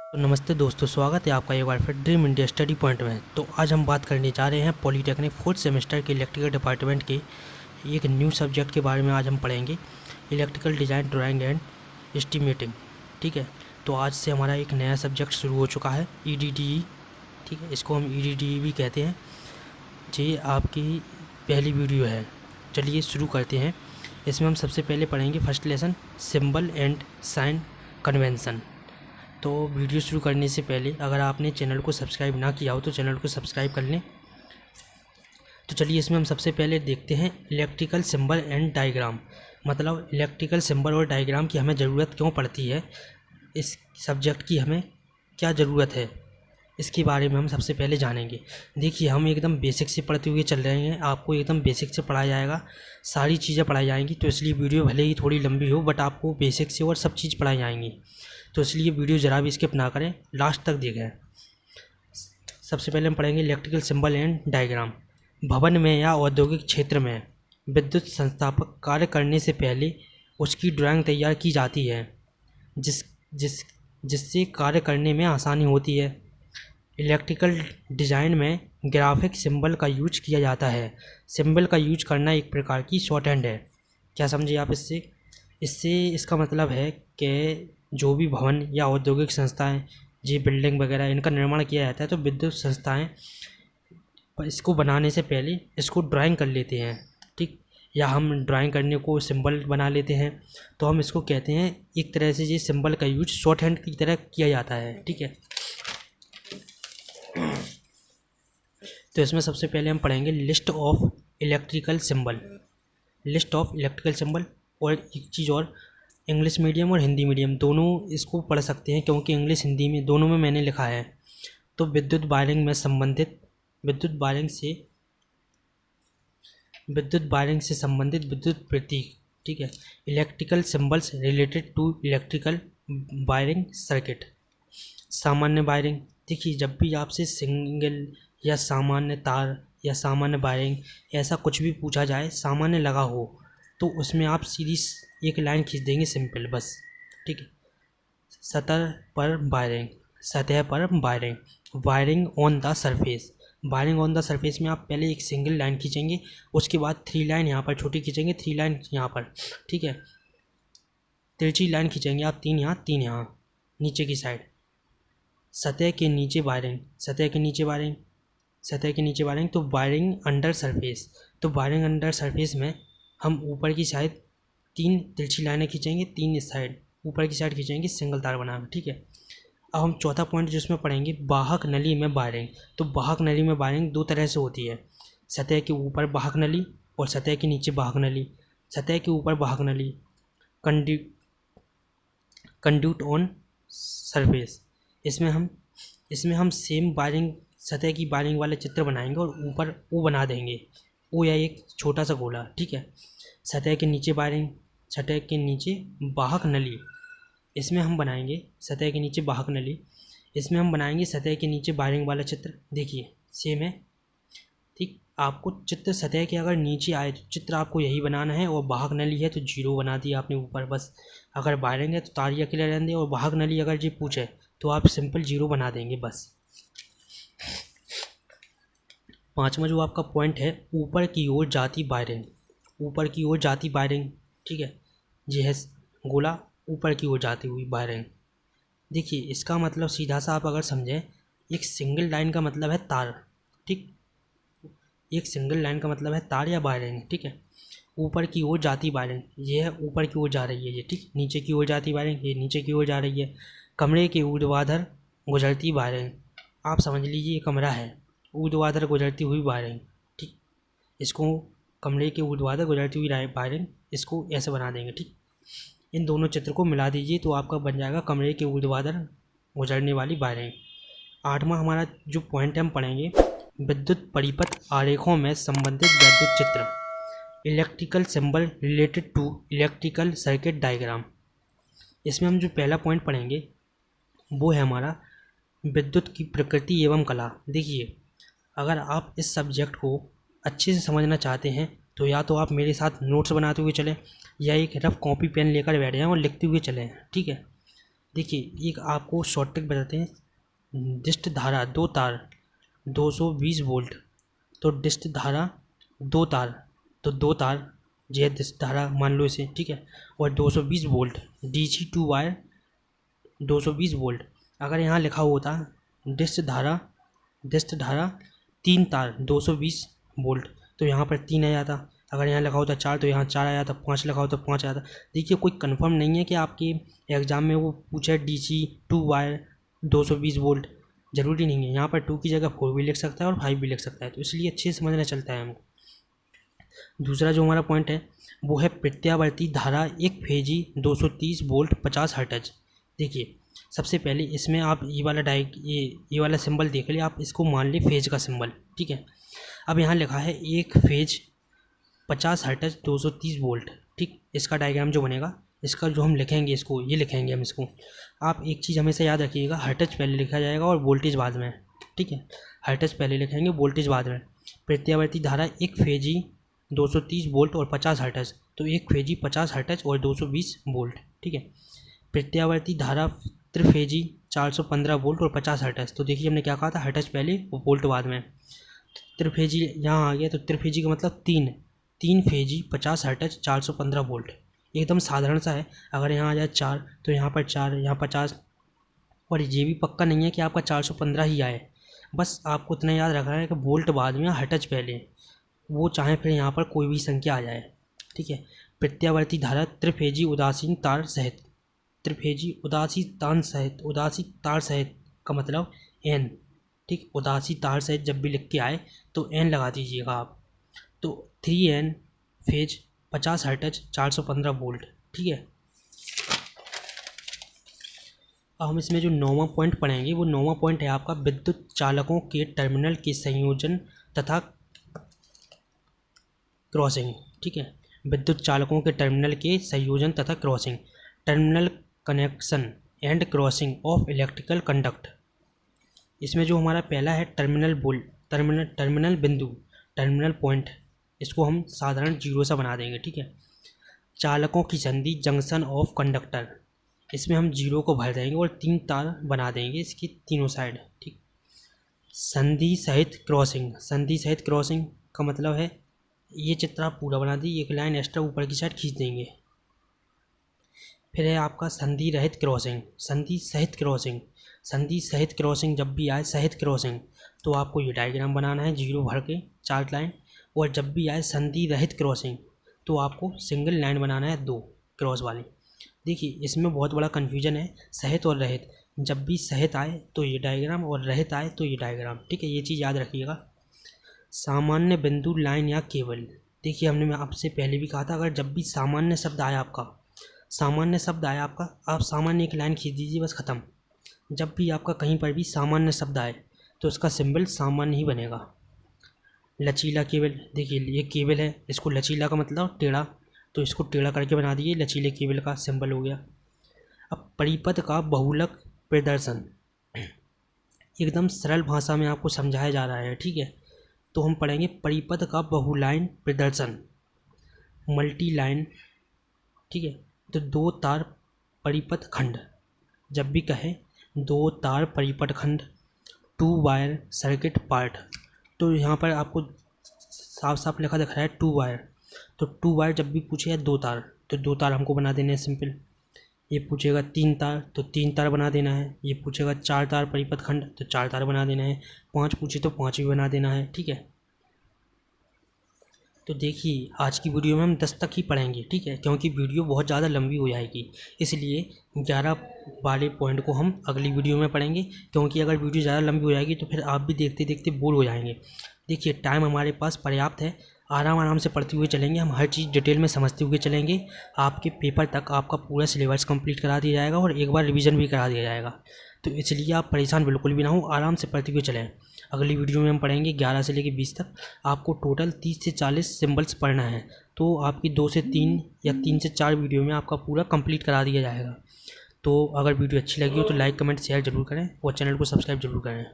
तो नमस्ते दोस्तों, स्वागत है आपका एक बार फिर ड्रीम इंडिया स्टडी पॉइंट में। तो आज हम बात करने जा रहे हैं पॉलीटेक्निक फोर्थ सेमेस्टर के इलेक्ट्रिकल डिपार्टमेंट के एक न्यू सब्जेक्ट के बारे में। आज हम पढ़ेंगे electrical design, drawing and estimating. ठीक है, तो आज से हमारा एक नया सब्जेक्ट शुरू हो चुका है, EDDE। ठीक है, इसको हम EDDE भी कहते हैं। ये आपकी पहली वीडियो है। चलिए शुरू करते हैं। इसमें हम सबसे पहले पढ़ेंगे first lesson, symbol and sign convention. तो वीडियो शुरू करने से पहले अगर आपने चैनल को सब्सक्राइब ना किया हो तो चैनल को सब्सक्राइब कर लें। तो चलिए इसमें हम सबसे पहले देखते हैं इलेक्ट्रिकल सिंबल एंड डायग्राम। मतलब इलेक्ट्रिकल सिंबल और डायग्राम की हमें ज़रूरत क्यों पड़ती है, इस सब्जेक्ट की हमें क्या ज़रूरत है, इसके बारे में हम सबसे पहले जानेंगे। देखिए, हम एकदम बेसिक से पढ़ते हुए चल रहे हैं, आपको एकदम बेसिक से पढ़ाया जाएगा, सारी चीज़ें पढ़ाई जाएंगी। तो इसलिए वीडियो भले ही थोड़ी लंबी हो बट आपको बेसिक से और सब चीज़ पढ़ाई जाएंगी। तो इसलिए वीडियो ज़रा भी स्किप ना करें, लास्ट तक देखें। सबसे पहले हम पढ़ेंगे इलेक्ट्रिकल सिंबल एंड डायग्राम। भवन में या औद्योगिक क्षेत्र में विद्युत संस्थापक कार्य करने से पहले उसकी ड्राइंग तैयार की जाती है, जिस जिस जिससे कार्य करने में आसानी होती है। इलेक्ट्रिकल डिज़ाइन में ग्राफिक सिंबल का यूज किया जाता है। सिंबल का यूज करना एक प्रकार की शॉर्ट हैंड है। क्या समझिए आप इससे? इसका मतलब है कि जो भी भवन या औद्योगिक संस्थाएं, ये बिल्डिंग वगैरह, इनका निर्माण किया जाता है तो विद्युत संस्थाएं इसको बनाने से पहले इसको ड्राइंग कर लेते हैं। ठीक, या हम ड्राइंग करने को सिंबल बना लेते हैं, तो हम इसको कहते हैं, एक तरह से ये सिंबल का यूज शॉर्ट हैंड की तरह किया जाता है। ठीक है, तो इसमें सबसे पहले हम पढ़ेंगे list of electrical symbol. List of electrical symbol, और एक चीज़ और, इंग्लिश मीडियम और हिंदी मीडियम दोनों इसको पढ़ सकते हैं, क्योंकि इंग्लिश हिंदी में दोनों में मैंने लिखा है। तो विद्युत वायरिंग में संबंधित विद्युत वायरिंग से संबंधित विद्युत प्रतीक। ठीक है, electrical symbols related to electrical wiring circuit. सामान्य वायरिंग, देखिए जब भी आपसे सिंगल या सामान्य तार या सामान्य वायरिंग ऐसा कुछ भी पूछा जाए, सामान्य लगा हो, तो उसमें आप सीधी एक लाइन खींच देंगे, सिंपल, बस। ठीक है, सतह पर wiring, wiring on the surface. Wiring on the surface में आप पहले एक सिंगल लाइन खींचेंगे, उसके बाद 3 लाइन यहाँ पर छोटी खींचेंगे, 3 लाइन यहाँ पर। ठीक है, तिरछी लाइन खींचेंगे आप, 3 यहाँ 3 यहाँ नीचे की साइड। सतह के नीचे वायरिंग, तो वायरिंग अंडर सरफेस। तो वायरिंग अंडर सरफेस में हम ऊपर की साइड 3 तिरछी लाइनें खींचेंगे, 3 इस साइड ऊपर की साइड खींचेंगे, सिंगल तार बनाकर। ठीक है, अब हम चौथा पॉइंट जिसमें पढ़ेंगे, वाहक नली में वायरिंग। तो वाहक नली में वायरिंग 2 तरह से होती है, सतह के ऊपर वाहक नली और सतह के नीचे वाहक नली। सतह के ऊपर वाहक नली, कंड्यूट ऑन सरफेस। इसमें हम सेम वायरिंग, सतह की वायरिंग वाले चित्र बनाएंगे और ऊपर ओ बना देंगे, ओ या एक छोटा सा गोला। ठीक है, सतह के नीचे वाहक नली, इसमें हम बनाएंगे सतह के नीचे वाहक नली, इसमें हम बनाएंगे सतह के नीचे वायरिंग वाला चित्र। देखिए सेम है। ठीक, आपको चित्र सतह के अगर नीचे आए तो चित्र आपको यही बनाना है, और वाहक नली है तो 0 बना दिया आपने ऊपर, बस। अगर वायरिंग है तो तार अकेले रहने दें, और वाहक नली अगर जी पूछे तो आप सिंपल 0 बना देंगे, बस। पांचवा जो आपका पॉइंट है, ऊपर की ओर जाती वायरिंग। ठीक है, ये है गोला, ऊपर की ओर जाती हुई वायरिंग। देखिए इसका मतलब सीधा सा आप अगर समझें, एक सिंगल लाइन का मतलब है तार। ठीक, एक सिंगल लाइन का मतलब है तार या वायरिंग। ठीक है, ऊपर की ओर जाती वायरिंग, ये है ऊपर की ओर जा रही है ये। ठीक, नीचे की ओर जाती वायरिंग, ये नीचे की ओर जा रही है। कमरे के ऊर्ध्वाधर गुजरती वायरिंग, आप समझ लीजिए ये कमरा है, ऊर्ध्वाधर गुजरती हुई वायरिंग। ठीक, इसको कमरे के ऊर्ध्वाधर गुजरती हुई वायरिंग, इसको ऐसे बना देंगे। ठीक, इन दोनों चित्र को मिला दीजिए तो आपका बन जाएगा कमरे के ऊर्ध्वाधर गुजरने वाली वायरिंग। आठवां हमारा जो पॉइंट हम पढ़ेंगे, विद्युत परिपथ आरेखों में संबंधित वैद्युत चित्र। Electrical symbol related to electrical circuit diagram. इसमें हम जो पहला पॉइंट पढ़ेंगे वो है हमारा विद्युत की प्रकृति एवं कला। देखिए, अगर आप इस सब्जेक्ट को अच्छे से समझना चाहते हैं तो या तो आप मेरे साथ नोट्स बनाते हुए चलें, या एक रफ कॉपी पेन लेकर बैठ जाएं और लिखते हुए चलें। ठीक है, देखिए एक आपको शॉर्ट ट्रिक बताते हैं। डिस्ट धारा 2 तार 220 वोल्ट, तो डिस्ट धारा 2 तार, तो 2 तार ये डिस्ट धारा मान लो इसे, ठीक है, और 220 volt DC two wire 220 volt. अगर यहाँ लिखा होता डिस्ट धारा 3 तार 220 वोल्ट, तो यहाँ पर 3 आ जाता। अगर यहाँ लिखा होता 4 तो यहाँ 4 आ जाता, 5 लिखा होता 5 आ जाता। देखिए कोई कंफर्म नहीं है कि आपके एग्ज़ाम में वो पूछे DC टू वायर 220 वोल्ट, ज़रूरी नहीं है। यहाँ पर 2 की जगह 4 भी लिख सकता है और 5 भी लिख सकता है, तो इसलिए अच्छे से समझना चलता है हमको। दूसरा जो हमारा पॉइंट है वो है प्रत्यावर्ती धारा एक फेजी 230 वोल्ट 50 हर्ट्ज। देखिए सबसे पहले इसमें आप ये वाला सिंबल देख लिया, आप इसको मान ली फेज का सिंबल, ठीक है। अब यहाँ लिखा है एक फेज 50 हर्ट्ज 230 वोल्ट, ठीक। इसका डायग्राम जो बनेगा, इसका जो हम लिखेंगे, इसको ये लिखेंगे हम इसको। आप एक चीज़ हमेशा याद रखिएगा, हर्ट्ज पहले लिखा जाएगा और वोल्टेज बाद में, ठीक है। हर्ट्ज पहले लिखेंगे, वोल्टेज बाद में। प्रत्यावर्ती धारा एक फेजी 230 वोल्ट और 50 हर्ट्ज, तो एक फेजी 50 हर्ट्ज और 220 वोल्ट, ठीक है। प्रत्यावर्ती धारा त्रिफेजी 415 वोल्ट और 50 हर्ट्ज, तो देखिए हमने क्या कहा था, हर्ट्ज पहले और वोल्ट बाद में। त्रिफेजी यहाँ आ गया, तो त्रिफेजी का मतलब तीन फेजी 50 हर्ट्ज 415 वोल्ट, एकदम साधारण सा है। अगर यहाँ आ जाए 4 तो यहाँ पर 4, यहाँ 50, और ये भी पक्का नहीं है कि आपका 415 ही आए, बस आपको इतना याद रखना है कि वोल्ट बाद में हर्ट्ज पहले, वो चाहे फिर यहाँ पर कोई भी संख्या आ जाए, ठीक है। प्रत्यावर्ती धारा त्रिफेजी उदासीन तार सहित, त्रिफेजी उदासी तार सहित का मतलब n, ठीक। उदासी तार सहित जब भी लिख के आए तो n लगा दीजिएगा आप, तो 3n फेज 50 हर्ट्ज 415 वोल्ट, ठीक है। अब हम इसमें जो 9वां पॉइंट पढ़ेंगे वो 9वां पॉइंट है आपका विद्युत चालकों के टर्मिनल के संयोजन तथा क्रॉसिंग, ठीक है। विद्युत चालकों के टर्मिनल के संयोजन तथा crossing, terminal connection and crossing of electrical conduct. इसमें जो हमारा पहला है टर्मिनल बिंदु, टर्मिनल पॉइंट, इसको हम साधारण 0 सा बना देंगे, ठीक है। चालकों की संधि जंक्शन ऑफ कंडक्टर, इसमें हम 0 को भर देंगे और 3 तार बना देंगे इसकी तीनों साइड, ठीक। संधि सहित क्रॉसिंग का मतलब है ये चित्र आप पूरा बना दी, एक लाइन एक्स्ट्रा ऊपर की साइड खींच देंगे। फिर है आपका संधि रहित क्रॉसिंग, संधि सहित क्रॉसिंग जब भी आए सहित क्रॉसिंग, तो आपको ये डायग्राम बनाना है 0 भर के 4 लाइन, और जब भी आए संधि रहित क्रॉसिंग तो आपको सिंगल लाइन बनाना है 2 क्रॉस वाली। देखिए इसमें बहुत बड़ा कन्फ्यूजन है सहित और रहित, जब भी सहित आए तो ये डायग्राम और रहित आए तो ये डायग्राम, ठीक है। ये चीज़ याद रखिएगा। सामान्य बिंदु लाइन या केबल, देखिए हमने आपसे पहले भी कहा था, अगर जब भी सामान्य शब्द आया आपका, आप सामान्य एक लाइन खींच दीजिए, बस ख़त्म। जब भी आपका कहीं पर भी सामान्य शब्द आए तो उसका सिंबल सामान्य ही बनेगा। लचीला केबल, देखिए ये केबल है, इसको लचीला का मतलब टेढ़ा, तो इसको टेढ़ा करके बना दिए, लचीले केबल का सिंबल हो गया। अब परिपथ का बहुलक प्रदर्शन, एकदम सरल भाषा में आपको समझाया जा रहा है, ठीक है। तो हम पढ़ेंगे परिपथ का बहुलाइन प्रदर्शन, मल्टी लाइन, ठीक है। तो 2 तार परिपथ खंड, जब भी कहे 2 तार परिपथ खंड, 2 वायर सर्किट पार्ट, तो यहाँ पर आपको साफ साफ लिखा दिख रहा है 2 वायर, तो 2 वायर जब भी पूछे 2 तार, तो 2 तार हमको बना देने हैं सिंपल। ये पूछेगा 3 तार तो 3 तार बना देना है, ये पूछेगा 4 तार परिपथ खंड तो 4 तार बना देना है, 5 पूछे तो 5 भी बना देना है, ठीक है। तो देखिए आज की वीडियो में हम 10 तक ही पढ़ेंगे, ठीक है, क्योंकि वीडियो बहुत ज़्यादा लंबी हो जाएगी, इसलिए 11 वाले पॉइंट को हम अगली वीडियो में पढ़ेंगे, क्योंकि अगर वीडियो ज़्यादा लंबी हो जाएगी तो फिर आप भी देखते देखते बोर हो जाएंगे। देखिए टाइम हमारे पास पर्याप्त है, आराम से पढ़ते हुए चलेंगे, हम हर चीज़ डिटेल में समझते हुए चलेंगे। आपके पेपर तक आपका पूरा सिलेबस कंप्लीट करा दिया जाएगा और एक बार रिवीजन भी करा दिया जाएगा, तो इसलिए आप परेशान बिल्कुल भी ना हो, आराम से पढ़ते हुए चलें। अगली वीडियो में हम पढ़ेंगे 11 से लेकर 20 तक, आपको टोटल 30 से 40 सिंबल्स पढ़ना है, तो आपकी 2 से 3 या 3 से 4 वीडियो में आपका पूरा कंप्लीट करा दिया जाएगा। तो अगर वीडियो अच्छी लगी हो तो लाइक कमेंट शेयर जरूर करें और चैनल को सब्सक्राइब जरूर करें।